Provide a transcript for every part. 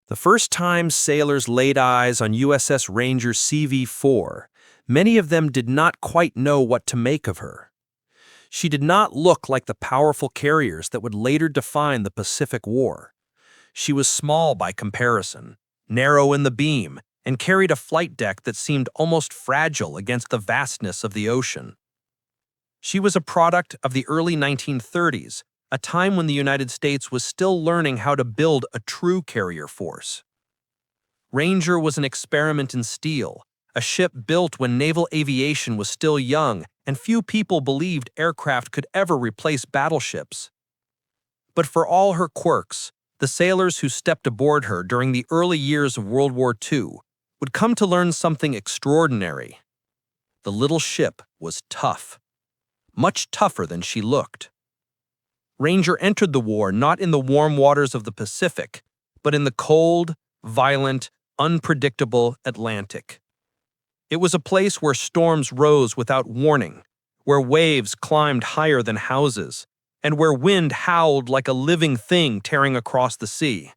The first time sailors laid eyes on USS Ranger CV-4, many of them did not quite know what to make of her. She did not look like the powerful carriers that would later define the Pacific War. She was small by comparison, narrow in the beam, and carried a flight deck that seemed almost fragile against the vastness of the ocean. She was a product of the early 1930s, a time when the United States was still learning how to build a true carrier force. Ranger was an experiment in steel, a ship built when naval aviation was still young and few people believed aircraft could ever replace battleships. But for all her quirks, the sailors who stepped aboard her during the early years of World War II would come to learn something extraordinary. The little ship was tough, much tougher than she looked. Ranger entered the war not in the warm waters of the Pacific, but in the cold, violent, unpredictable Atlantic. It was a place where storms rose without warning, where waves climbed higher than houses, and where wind howled like a living thing tearing across the sea.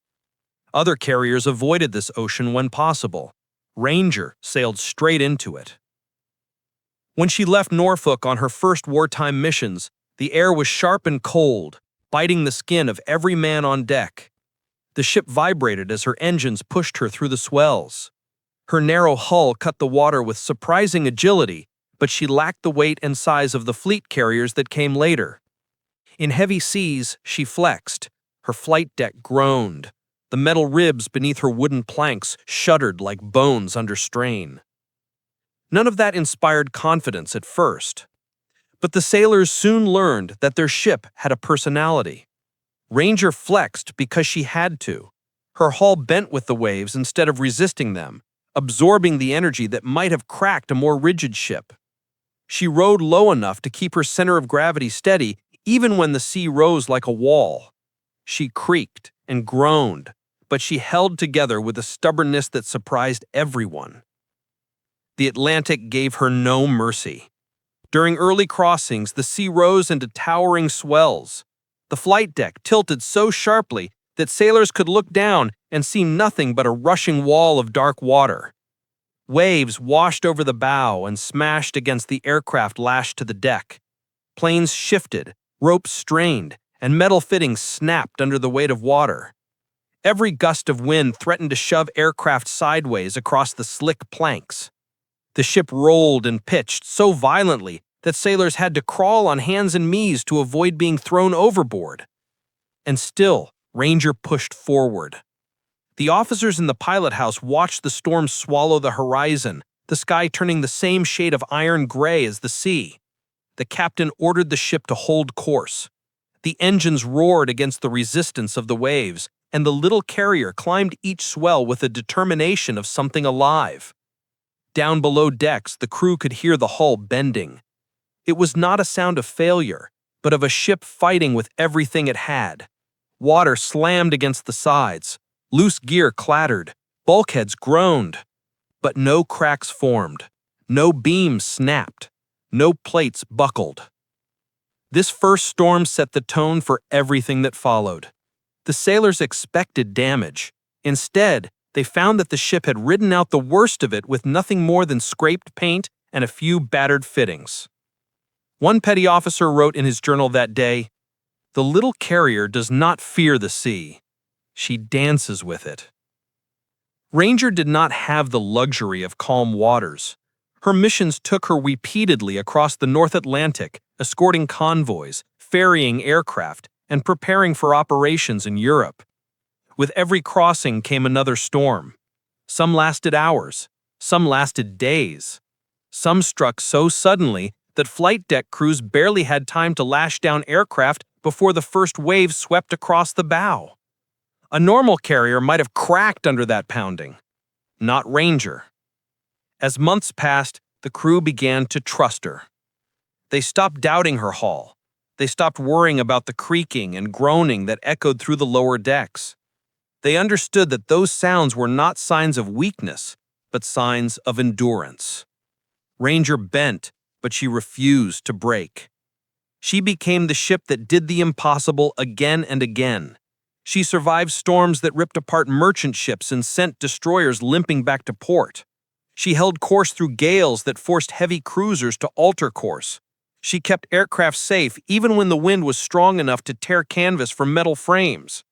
Other carriers avoided this ocean when possible. Ranger sailed straight into it. When she left Norfolk on her first wartime missions, the air was sharp and cold, biting the skin of every man on deck. The ship vibrated as her engines pushed her through the swells. Her narrow hull cut the water with surprising agility, but she lacked the weight and size of the fleet carriers that came later. In heavy seas, she flexed. Her flight deck groaned. The metal ribs beneath her wooden planks shuddered like bones under strain. None of that inspired confidence at first. But the sailors soon learned that their ship had a personality. Ranger flexed because she had to. Her hull bent with the waves instead of resisting them, absorbing the energy that might have cracked a more rigid ship. She rode low enough to keep her center of gravity steady even when the sea rose like a wall. She creaked and groaned, but she held together with a stubbornness that surprised everyone. The Atlantic gave her no mercy. During early crossings, the sea rose into towering swells. The flight deck tilted so sharply that sailors could look down and see nothing but a rushing wall of dark water. Waves washed over the bow and smashed against the aircraft lashed to the deck. Planes shifted, ropes strained, and metal fittings snapped under the weight of water. Every gust of wind threatened to shove aircraft sideways across the slick planks. The ship rolled and pitched so violently that sailors had to crawl on hands and knees to avoid being thrown overboard. And still, Ranger pushed forward. The officers in the pilot house watched the storm swallow the horizon, the sky turning the same shade of iron gray as the sea. The captain ordered the ship to hold course. The engines roared against the resistance of the waves, and the little carrier climbed each swell with the determination of something alive. Down below decks, the crew could hear the hull bending. It was not a sound of failure, but of a ship fighting with everything it had. Water slammed against the sides. Loose gear clattered. Bulkheads groaned. But no cracks formed. No beams snapped. No plates buckled. This first storm set the tone for everything that followed. The sailors expected damage. Instead, they found that the ship had ridden out the worst of it with nothing more than scraped paint and a few battered fittings. One petty officer wrote in his journal that day, "The little carrier does not fear the sea. She dances with it." Ranger did not have the luxury of calm waters. Her missions took her repeatedly across the North Atlantic, escorting convoys, ferrying aircraft, and preparing for operations in Europe. With every crossing came another storm. Some lasted hours, some lasted days. Some struck so suddenly that flight deck crews barely had time to lash down aircraft before the first wave swept across the bow. A normal carrier might have cracked under that pounding. Not Ranger. As months passed, the crew began to trust her. They stopped doubting her hull. They stopped worrying about the creaking and groaning that echoed through the lower decks. They understood that those sounds were not signs of weakness, but signs of endurance. Ranger bent, but she refused to break. She became the ship that did the impossible again and again. She survived storms that ripped apart merchant ships and sent destroyers limping back to port. She held course through gales that forced heavy cruisers to alter course. She kept aircraft safe even when the wind was strong enough to tear canvas from metal frames.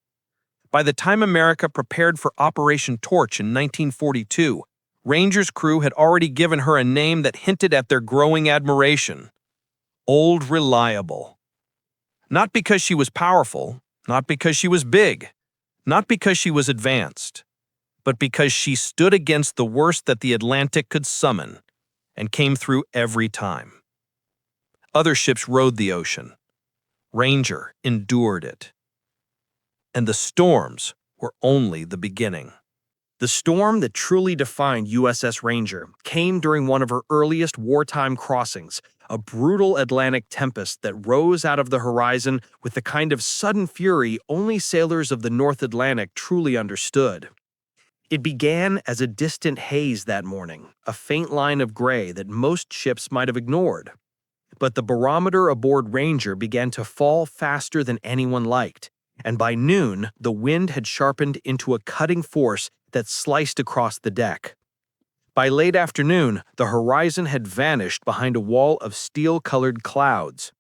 By the time America prepared for Operation Torch in 1942, Ranger's crew had already given her a name that hinted at their growing admiration: Old Reliable. Not because she was powerful, not because she was big, not because she was advanced, but because she stood against the worst that the Atlantic could summon and came through every time. Other ships rode the ocean. Ranger endured it. And the storms were only the beginning. The storm that truly defined USS Ranger came during one of her earliest wartime crossings, a brutal Atlantic tempest that rose out of the horizon with the kind of sudden fury only sailors of the North Atlantic truly understood. It began as a distant haze that morning, a faint line of gray that most ships might have ignored. But the barometer aboard Ranger began to fall faster than anyone liked, and by noon, the wind had sharpened into a cutting force that sliced across the deck. By late afternoon, the horizon had vanished behind a wall of steel-colored clouds.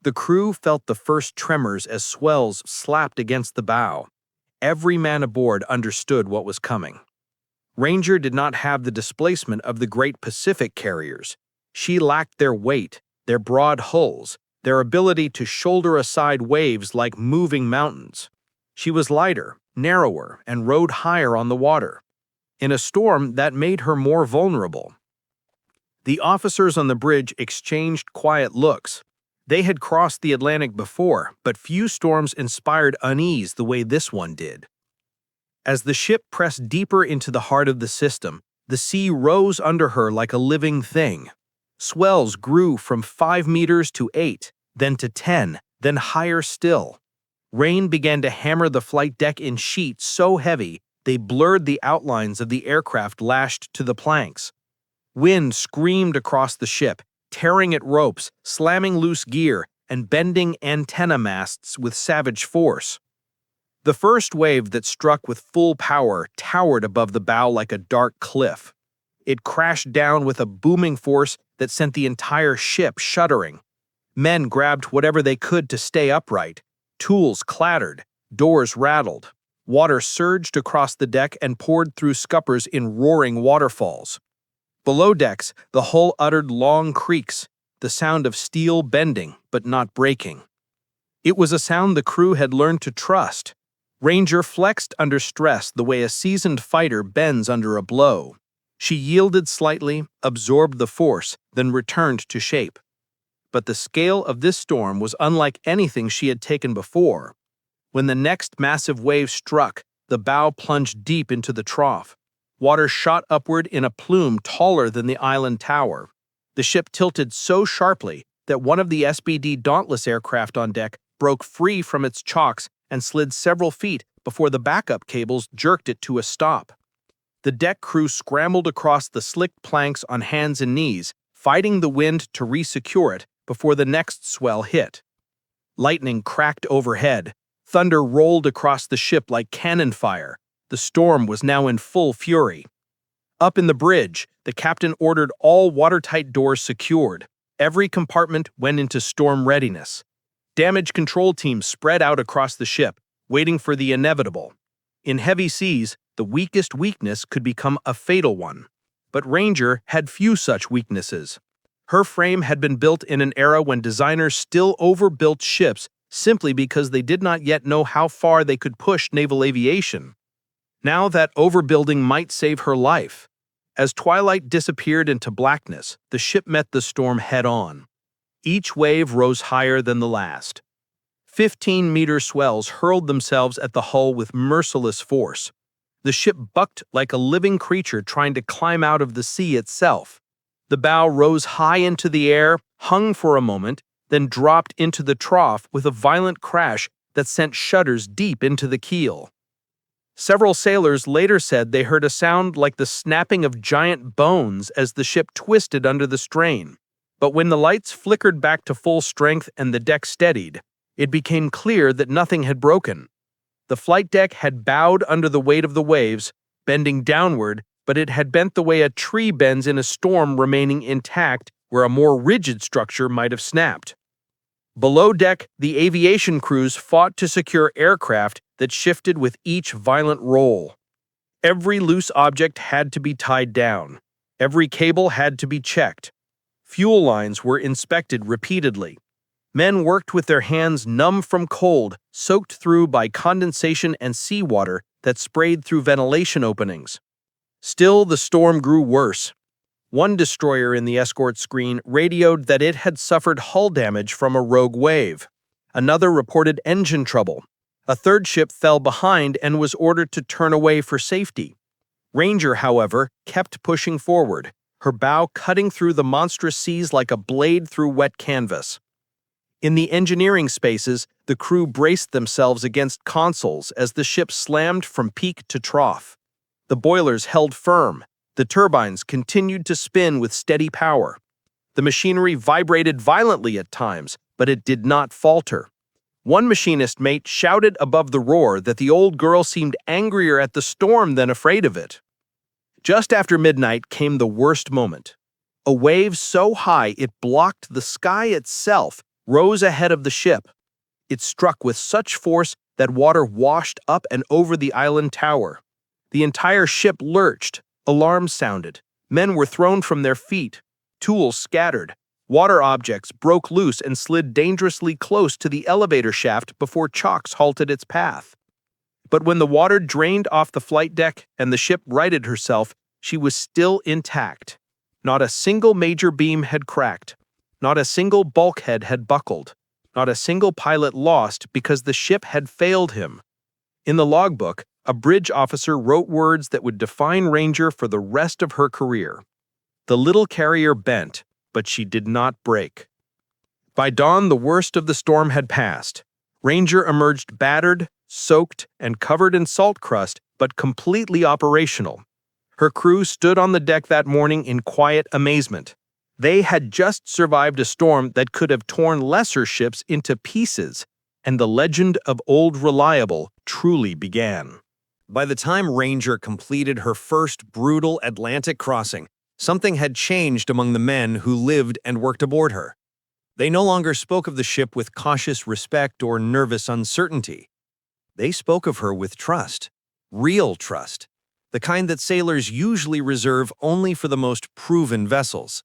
The crew felt the first tremors as swells slapped against the bow. Every man aboard understood what was coming. Ranger did not have the displacement of the great Pacific carriers. She lacked their weight, their broad hulls, their ability to shoulder aside waves like moving mountains. She was lighter, narrower, and rode higher on the water. In a storm, that made her more vulnerable. The officers on the bridge exchanged quiet looks. They had crossed the Atlantic before, but few storms inspired unease the way this one did. As the ship pressed deeper into the heart of the system, the sea rose under her like a living thing. Swells grew from 5 meters to 8, then to 10, then higher still. Rain began to hammer the flight deck in sheets so heavy they blurred the outlines of the aircraft lashed to the planks. Wind screamed across the ship, tearing at ropes, slamming loose gear, and bending antenna masts with savage force. The first wave that struck with full power towered above the bow like a dark cliff. It crashed down with a booming force that sent the entire ship shuddering. Men grabbed whatever they could to stay upright. Tools clattered, doors rattled. Water surged across the deck and poured through scuppers in roaring waterfalls. Below decks, the hull uttered long creaks, the sound of steel bending but not breaking. It was a sound the crew had learned to trust. Ranger flexed under stress the way a seasoned fighter bends under a blow. She yielded slightly, absorbed the force, then returned to shape. But the scale of this storm was unlike anything she had taken before. When the next massive wave struck, the bow plunged deep into the trough. Water shot upward in a plume taller than the island tower. The ship tilted so sharply that one of the SBD Dauntless aircraft on deck broke free from its chocks and slid several feet before the backup cables jerked it to a stop. The deck crew scrambled across the slick planks on hands and knees, fighting the wind to re-secure it before the next swell hit. Lightning cracked overhead. Thunder rolled across the ship like cannon fire. The storm was now in full fury. Up in the bridge, the captain ordered all watertight doors secured. Every compartment went into storm readiness. Damage control teams spread out across the ship, waiting for the inevitable. In heavy seas, the weakest weakness could become a fatal one. But Ranger had few such weaknesses. Her frame had been built in an era when designers still overbuilt ships simply because they did not yet know how far they could push naval aviation. Now that overbuilding might save her life. As twilight disappeared into blackness, the ship met the storm head-on. Each wave rose higher than the last. 15-meter swells hurled themselves at the hull with merciless force. The ship bucked like a living creature trying to climb out of the sea itself. The bow rose high into the air, hung for a moment, then dropped into the trough with a violent crash that sent shudders deep into the keel. Several sailors later said they heard a sound like the snapping of giant bones as the ship twisted under the strain. But when the lights flickered back to full strength and the deck steadied, it became clear that nothing had broken. The flight deck had bowed under the weight of the waves, bending downward, but it had bent the way a tree bends in a storm, remaining intact where a more rigid structure might have snapped. Below deck, the aviation crews fought to secure aircraft that shifted with each violent roll. Every loose object had to be tied down. Every cable had to be checked. Fuel lines were inspected repeatedly. Men worked with their hands numb from cold, soaked through by condensation and seawater that sprayed through ventilation openings. Still, the storm grew worse. One destroyer in the escort screen radioed that it had suffered hull damage from a rogue wave. Another reported engine trouble. A third ship fell behind and was ordered to turn away for safety. Ranger, however, kept pushing forward, her bow cutting through the monstrous seas like a blade through wet canvas. In the engineering spaces, the crew braced themselves against consoles as the ship slammed from peak to trough. The boilers held firm. The turbines continued to spin with steady power. The machinery vibrated violently at times, but it did not falter. One machinist mate shouted above the roar that the old girl seemed angrier at the storm than afraid of it. Just after midnight came the worst moment. A wave so high it blocked the sky itself rose ahead of the ship. It struck with such force that water washed up and over the island tower. The entire ship lurched. Alarms sounded. Men were thrown from their feet. Tools scattered. Water objects broke loose and slid dangerously close to the elevator shaft before chocks halted its path. But when the water drained off the flight deck and the ship righted herself, she was still intact. Not a single major beam had cracked. Not a single bulkhead had buckled. Not a single pilot lost because the ship had failed him. In the logbook, a bridge officer wrote words that would define Ranger for the rest of her career. The little carrier bent, but she did not break. By dawn, the worst of the storm had passed. Ranger emerged battered, soaked, and covered in salt crust, but completely operational. Her crew stood on the deck that morning in quiet amazement. They had just survived a storm that could have torn lesser ships into pieces, and the legend of Old Reliable truly began. By the time Ranger completed her first brutal Atlantic crossing, something had changed among the men who lived and worked aboard her. They no longer spoke of the ship with cautious respect or nervous uncertainty. They spoke of her with trust, real trust, the kind that sailors usually reserve only for the most proven vessels.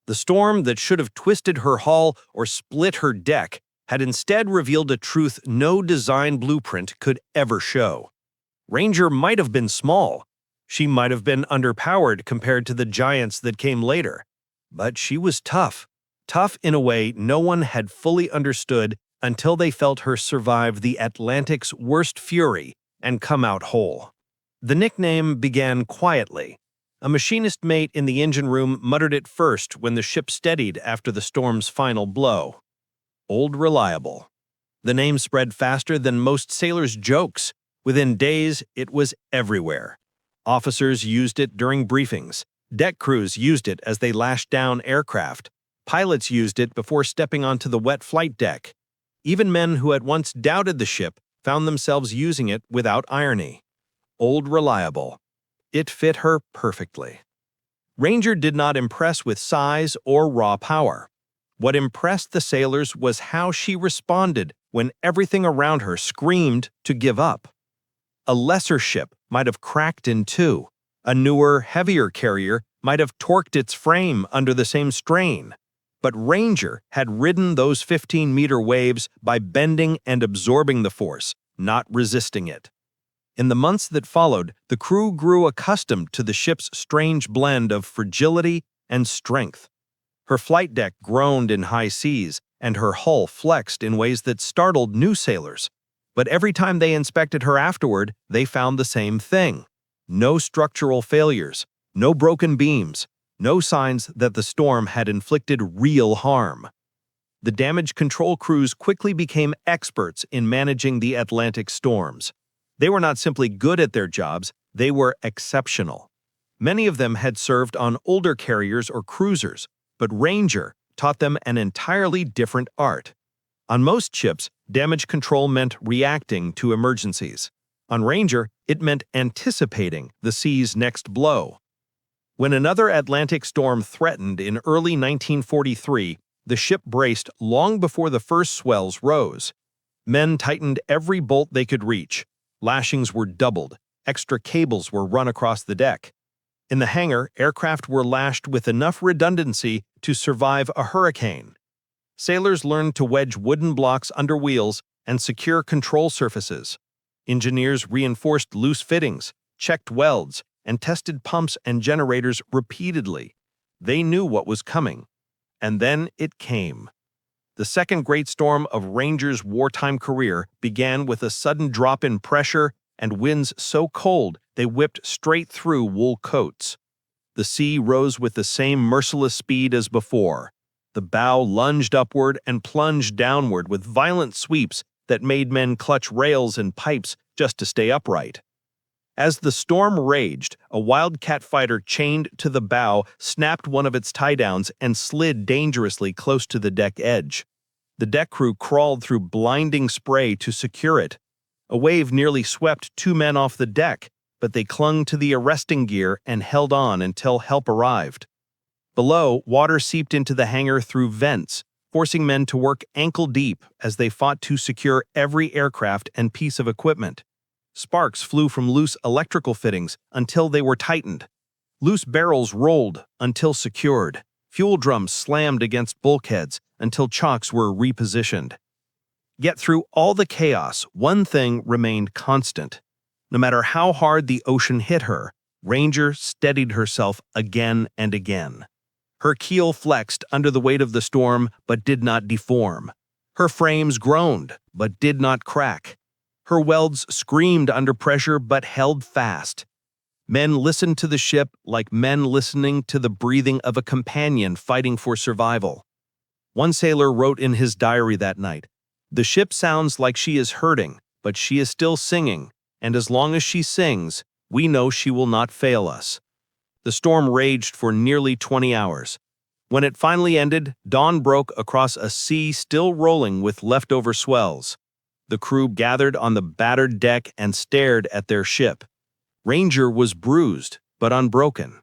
The storm that should have twisted her hull or split her deck had instead revealed a truth no design blueprint could ever show. Ranger might have been small. She might have been underpowered compared to the giants that came later. But she was tough. Tough in a way no one had fully understood until they felt her survive the Atlantic's worst fury and come out whole. The nickname began quietly. A machinist mate in the engine room muttered it first when the ship steadied after the storm's final blow. Old Reliable. The name spread faster than most sailors' jokes. Within days, it was everywhere. Officers used it during briefings. Deck crews used it as they lashed down aircraft. Pilots used it before stepping onto the wet flight deck. Even men who had once doubted the ship found themselves using it without irony. Old Reliable. It fit her perfectly. Ranger did not impress with size or raw power. What impressed the sailors was how she responded when everything around her screamed to give up. A lesser ship might have cracked in two. A newer, heavier carrier might have torqued its frame under the same strain. But Ranger had ridden those 15-meter waves by bending and absorbing the force, not resisting it. In the months that followed, the crew grew accustomed to the ship's strange blend of fragility and strength. Her flight deck groaned in high seas, and her hull flexed in ways that startled new sailors. But every time they inspected her afterward, they found the same thing. No structural failures, no broken beams, no signs that the storm had inflicted real harm. The damage control crews quickly became experts in managing the Atlantic storms. They were not simply good at their jobs, they were exceptional. Many of them had served on older carriers or cruisers, but Ranger taught them an entirely different art. On most ships, damage control meant reacting to emergencies. On Ranger, it meant anticipating the sea's next blow. When another Atlantic storm threatened in early 1943, the ship braced long before the first swells rose. Men tightened every bolt they could reach. Lashings were doubled. Extra cables were run across the deck. In the hangar, aircraft were lashed with enough redundancy to survive a hurricane. Sailors learned to wedge wooden blocks under wheels and secure control surfaces. Engineers reinforced loose fittings, checked welds, and tested pumps and generators repeatedly. They knew what was coming. And then it came. The second great storm of Ranger's wartime career began with a sudden drop in pressure and winds so cold they whipped straight through wool coats. The sea rose with the same merciless speed as before. The bow lunged upward and plunged downward with violent sweeps that made men clutch rails and pipes just to stay upright. As the storm raged, a Wildcat fighter chained to the bow snapped one of its tie-downs and slid dangerously close to the deck edge. The deck crew crawled through blinding spray to secure it. A wave nearly swept 2 men off the deck, but they clung to the arresting gear and held on until help arrived. Below, water seeped into the hangar through vents, forcing men to work ankle-deep as they fought to secure every aircraft and piece of equipment. Sparks flew from loose electrical fittings until they were tightened. Loose barrels rolled until secured. Fuel drums slammed against bulkheads until chocks were repositioned. Yet through all the chaos, one thing remained constant. No matter how hard the ocean hit her, Ranger steadied herself again and again. Her keel flexed under the weight of the storm but did not deform. Her frames groaned but did not crack. Her welds screamed under pressure but held fast. Men listened to the ship like men listening to the breathing of a companion fighting for survival. One sailor wrote in his diary that night, "The ship sounds like she is hurting, but she is still singing, and as long as she sings, we know she will not fail us." The storm raged for nearly 20 hours. When it finally ended, dawn broke across a sea still rolling with leftover swells. The crew gathered on the battered deck and stared at their ship. Ranger was bruised, but unbroken.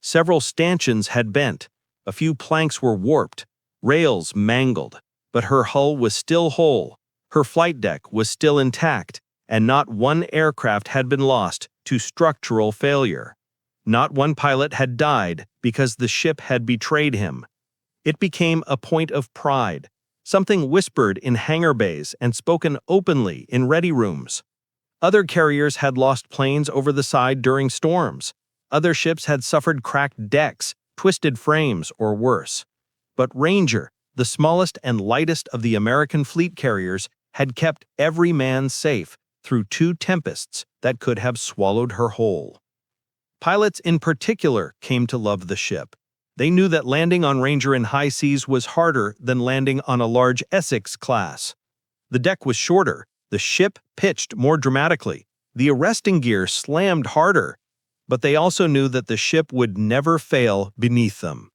Several stanchions had bent. A few planks were warped, rails mangled, but her hull was still whole. Her flight deck was still intact, and not one aircraft had been lost to structural failure. Not one pilot had died because the ship had betrayed him. It became a point of pride, something whispered in hangar bays and spoken openly in ready rooms. Other carriers had lost planes over the side during storms. Other ships had suffered cracked decks, twisted frames, or worse. But Ranger, the smallest and lightest of the American fleet carriers, had kept every man safe through 2 tempests that could have swallowed her whole. Pilots in particular came to love the ship. They knew that landing on Ranger in high seas was harder than landing on a large Essex class. The deck was shorter, the ship pitched more dramatically, the arresting gear slammed harder, but they also knew that the ship would never fail beneath them.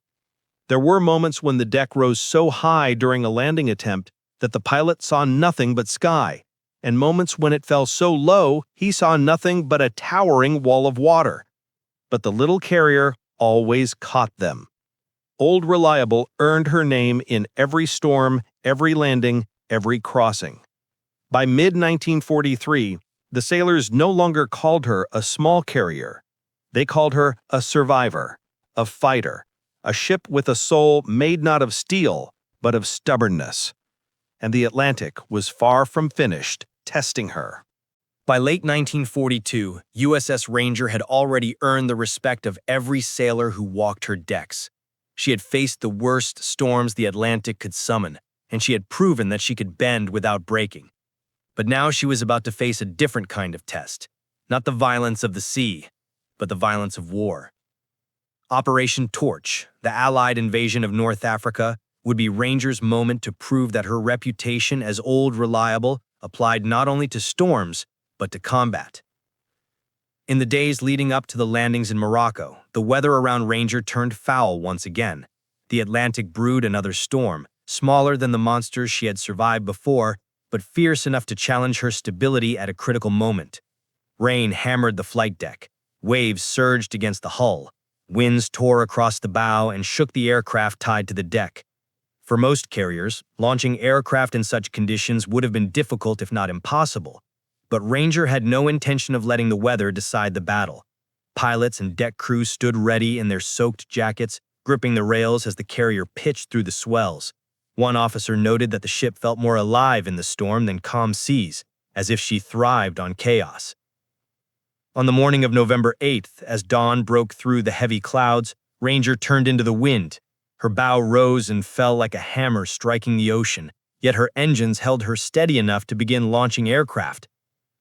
There were moments when the deck rose so high during a landing attempt that the pilot saw nothing but sky, and moments when it fell so low he saw nothing but a towering wall of water. But the little carrier always caught them. Old Reliable earned her name in every storm, every landing, every crossing. By mid-1943, the sailors no longer called her a small carrier. They called her a survivor, a fighter, a ship with a soul made not of steel, but of stubbornness. And the Atlantic was far from finished testing her. By late 1942, USS Ranger had already earned the respect of every sailor who walked her decks. She had faced the worst storms the Atlantic could summon, and she had proven that she could bend without breaking. But now she was about to face a different kind of test, not the violence of the sea, but the violence of war. Operation Torch, the Allied invasion of North Africa, would be Ranger's moment to prove that her reputation as Old Reliable applied not only to storms, but to combat. In the days leading up to the landings in Morocco, the weather around Ranger turned foul once again. The Atlantic brewed another storm, smaller than the monsters she had survived before, but fierce enough to challenge her stability at a critical moment. Rain hammered the flight deck. Waves surged against the hull. Winds tore across the bow and shook the aircraft tied to the deck. For most carriers, launching aircraft in such conditions would have been difficult if not impossible, but Ranger had no intention of letting the weather decide the battle. Pilots and deck crews stood ready in their soaked jackets, gripping the rails as the carrier pitched through the swells. One officer noted that the ship felt more alive in the storm than calm seas, as if she thrived on chaos. On the morning of November 8th, as dawn broke through the heavy clouds, Ranger turned into the wind. Her bow rose and fell like a hammer striking the ocean, yet her engines held her steady enough to begin launching aircraft.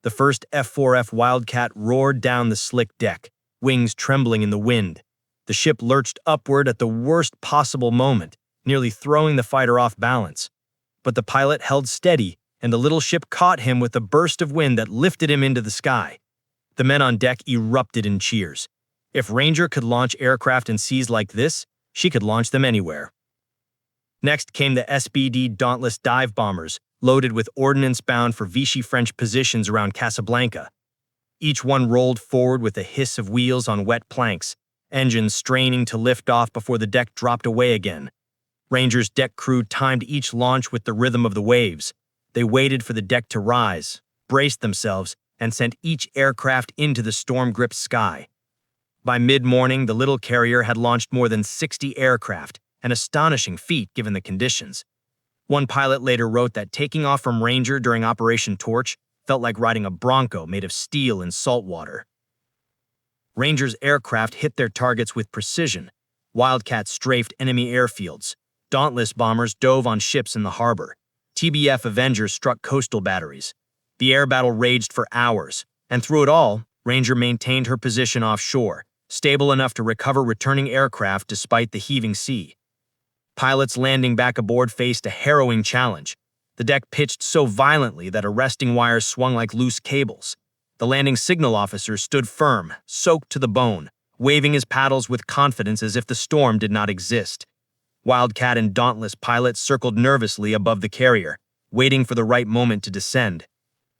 The first F-4F Wildcat roared down the slick deck, wings trembling in the wind. The ship lurched upward at the worst possible moment, nearly throwing the fighter off balance. But the pilot held steady, and the little ship caught him with a burst of wind that lifted him into the sky. The men on deck erupted in cheers. If Ranger could launch aircraft in seas like this, she could launch them anywhere. Next came the SBD Dauntless dive bombers, loaded with ordnance bound for Vichy French positions around Casablanca. Each one rolled forward with a hiss of wheels on wet planks, engines straining to lift off before the deck dropped away again. Ranger's deck crew timed each launch with the rhythm of the waves. They waited for the deck to rise, braced themselves, and sent each aircraft into the storm-gripped sky. By mid-morning, the little carrier had launched more than 60 aircraft, an astonishing feat given the conditions. One pilot later wrote that taking off from Ranger during Operation Torch felt like riding a Bronco made of steel and salt water. Ranger's aircraft hit their targets with precision. Wildcats strafed enemy airfields. Dauntless bombers dove on ships in the harbor. TBF Avengers struck coastal batteries. The air battle raged for hours, and through it all, Ranger maintained her position offshore, stable enough to recover returning aircraft despite the heaving sea. Pilots landing back aboard faced a harrowing challenge. The deck pitched so violently that arresting wires swung like loose cables. The landing signal officer stood firm, soaked to the bone, waving his paddles with confidence as if the storm did not exist. Wildcat and Dauntless pilots circled nervously above the carrier, waiting for the right moment to descend.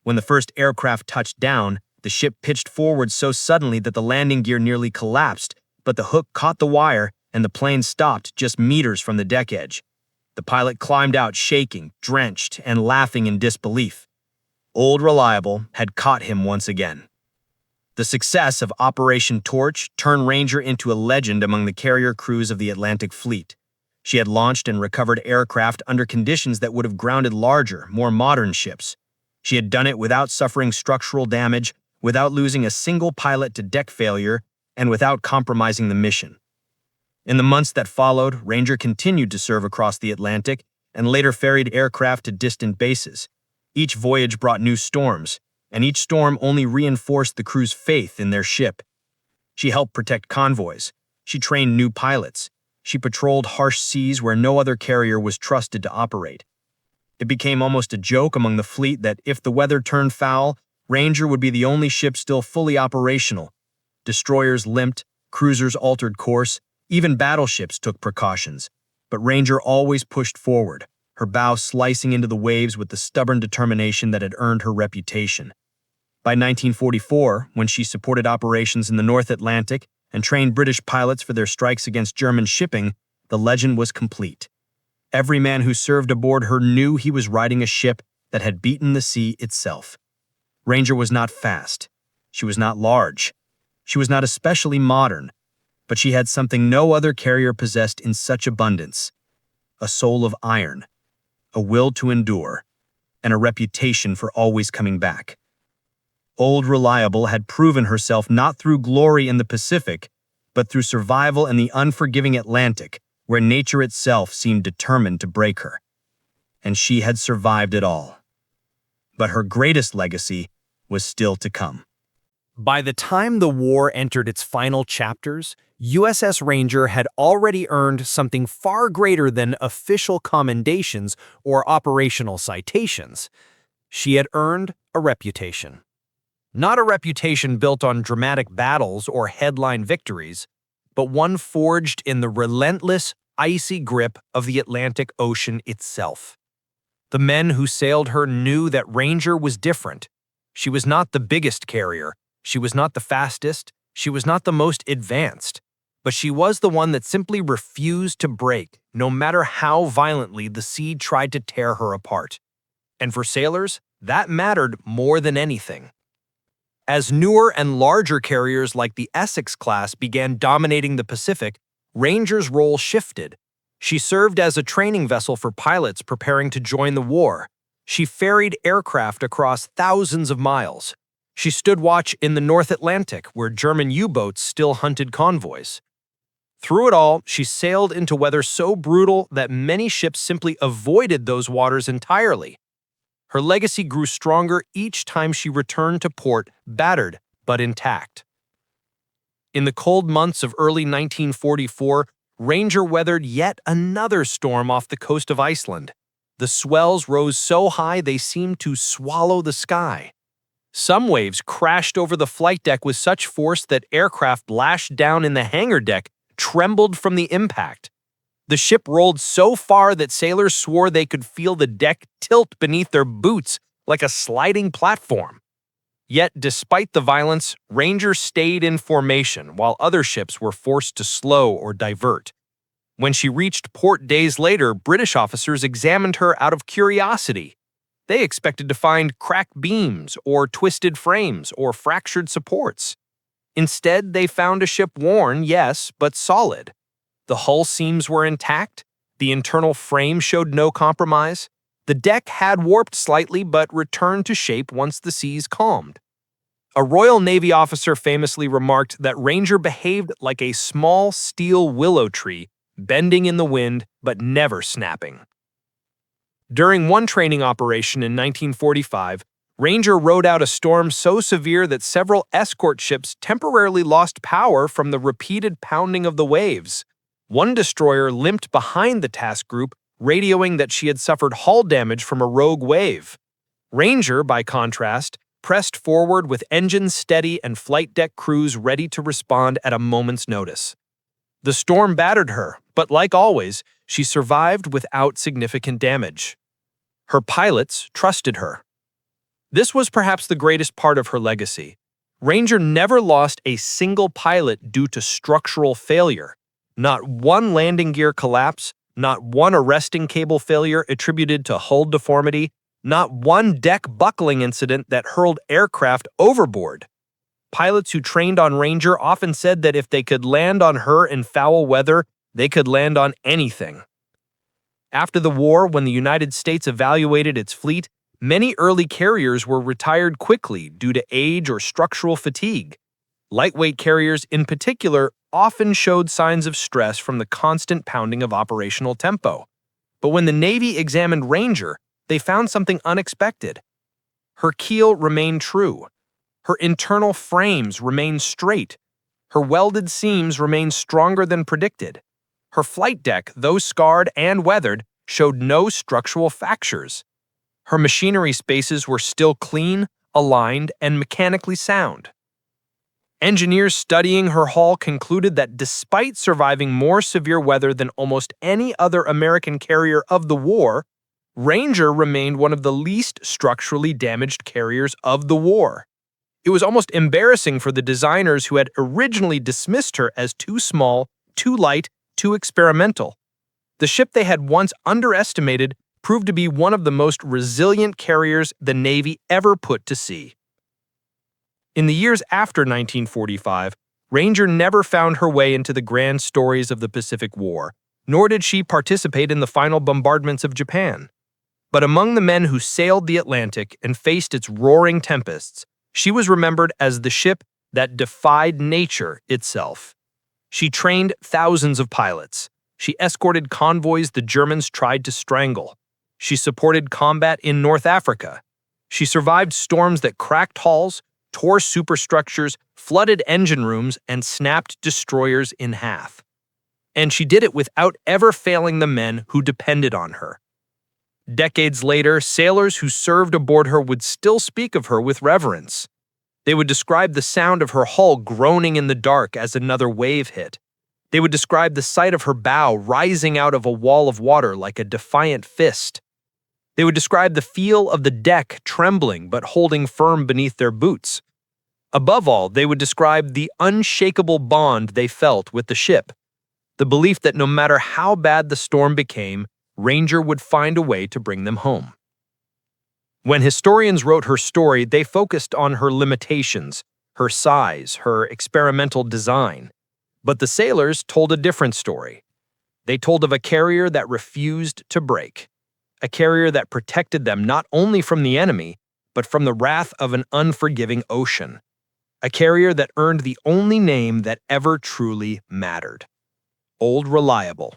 When the first aircraft touched down, the ship pitched forward so suddenly that the landing gear nearly collapsed, but the hook caught the wire and the plane stopped just meters from the deck edge. The pilot climbed out shaking, drenched, and laughing in disbelief. Old Reliable had caught him once again. The success of Operation Torch turned Ranger into a legend among the carrier crews of the Atlantic Fleet. She had launched and recovered aircraft under conditions that would have grounded larger, more modern ships. She had done it without suffering structural damage, without losing a single pilot to deck failure, and without compromising the mission. In the months that followed, Ranger continued to serve across the Atlantic and later ferried aircraft to distant bases. Each voyage brought new storms, and each storm only reinforced the crew's faith in their ship. She helped protect convoys. She trained new pilots. She patrolled harsh seas where no other carrier was trusted to operate. It became almost a joke among the fleet that if the weather turned foul, Ranger would be the only ship still fully operational. Destroyers limped, cruisers altered course, even battleships took precautions. But Ranger always pushed forward, her bow slicing into the waves with the stubborn determination that had earned her reputation. By 1944, when she supported operations in the North Atlantic and trained British pilots for their strikes against German shipping, the legend was complete. Every man who served aboard her knew he was riding a ship that had beaten the sea itself. Ranger was not fast. She was not large. She was not especially modern, but she had something no other carrier possessed in such abundance: a soul of iron, a will to endure, and a reputation for always coming back. Old Reliable had proven herself not through glory in the Pacific, but through survival in the unforgiving Atlantic, where nature itself seemed determined to break her. And she had survived it all. But her greatest legacy was still to come. By the time the war entered its final chapters, USS Ranger had already earned something far greater than official commendations or operational citations. She had earned a reputation. Not a reputation built on dramatic battles or headline victories, but one forged in the relentless, icy grip of the Atlantic Ocean itself. The men who sailed her knew that Ranger was different. She was not the biggest carrier, she was not the fastest, she was not the most advanced, but she was the one that simply refused to break, no matter how violently the sea tried to tear her apart. And for sailors, that mattered more than anything. As newer and larger carriers like the Essex class began dominating the Pacific, Ranger's role shifted. She served as a training vessel for pilots preparing to join the war. She ferried aircraft across thousands of miles. She stood watch in the North Atlantic, where German U-boats still hunted convoys. Through it all, she sailed into weather so brutal that many ships simply avoided those waters entirely. Her legacy grew stronger each time she returned to port, battered but intact. In the cold months of early 1944, Ranger weathered yet another storm off the coast of Iceland. The swells rose so high they seemed to swallow the sky. Some waves crashed over the flight deck with such force that aircraft lashed down in the hangar deck trembled from the impact. The ship rolled so far that sailors swore they could feel the deck tilt beneath their boots like a sliding platform. Yet, despite the violence, Ranger stayed in formation while other ships were forced to slow or divert. When she reached port days later, British officers examined her out of curiosity. They expected to find cracked beams or twisted frames or fractured supports. Instead, they found a ship worn, yes, but solid. The hull seams were intact, the internal frame showed no compromise, the deck had warped slightly but returned to shape once the seas calmed. A Royal Navy officer famously remarked that Ranger behaved like a small steel willow tree, bending in the wind but never snapping. During one training operation in 1945, Ranger rode out a storm so severe that several escort ships temporarily lost power from the repeated pounding of the waves. One destroyer limped behind the task group, radioing that she had suffered hull damage from a rogue wave. Ranger, by contrast, pressed forward with engines steady and flight deck crews ready to respond at a moment's notice. The storm battered her, but like always, she survived without significant damage. Her pilots trusted her. This was perhaps the greatest part of her legacy. Ranger never lost a single pilot due to structural failure. Not one landing gear collapse, not one arresting cable failure attributed to hull deformity, not one deck buckling incident that hurled aircraft overboard. Pilots who trained on Ranger often said that if they could land on her in foul weather, they could land on anything. After the war, when the United States evaluated its fleet, many early carriers were retired quickly due to age or structural fatigue. Lightweight carriers, in particular, often showed signs of stress from the constant pounding of operational tempo. But when the Navy examined Ranger, they found something unexpected. Her keel remained true. Her internal frames remained straight. Her welded seams remained stronger than predicted. Her flight deck, though scarred and weathered, showed no structural fractures. Her machinery spaces were still clean, aligned, and mechanically sound. Engineers studying her hull concluded that despite surviving more severe weather than almost any other American carrier of the war, Ranger remained one of the least structurally damaged carriers of the war. It was almost embarrassing for the designers who had originally dismissed her as too small, too light, too experimental. The ship they had once underestimated proved to be one of the most resilient carriers the Navy ever put to sea. In the years after 1945, Ranger never found her way into the grand stories of the Pacific War, nor did she participate in the final bombardments of Japan. But among the men who sailed the Atlantic and faced its roaring tempests, she was remembered as the ship that defied nature itself. She trained thousands of pilots. She escorted convoys the Germans tried to strangle. She supported combat in North Africa. She survived storms that cracked hulls, tore superstructures, flooded engine rooms, and snapped destroyers in half. And she did it without ever failing the men who depended on her. Decades later, sailors who served aboard her would still speak of her with reverence. They would describe the sound of her hull groaning in the dark as another wave hit. They would describe the sight of her bow rising out of a wall of water like a defiant fist. They would describe the feel of the deck trembling but holding firm beneath their boots. Above all, they would describe the unshakable bond they felt with the ship, the belief that no matter how bad the storm became, Ranger would find a way to bring them home. When historians wrote her story, they focused on her limitations, her size, her experimental design. But the sailors told a different story. They told of a carrier that refused to break, a carrier that protected them not only from the enemy, but from the wrath of an unforgiving ocean, a carrier that earned the only name that ever truly mattered: Old Reliable.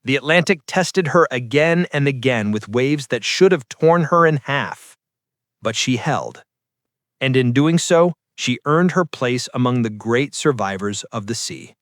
The Atlantic tested her again and again with waves that should have torn her in half, but she held. And in doing so, she earned her place among the great survivors of the sea.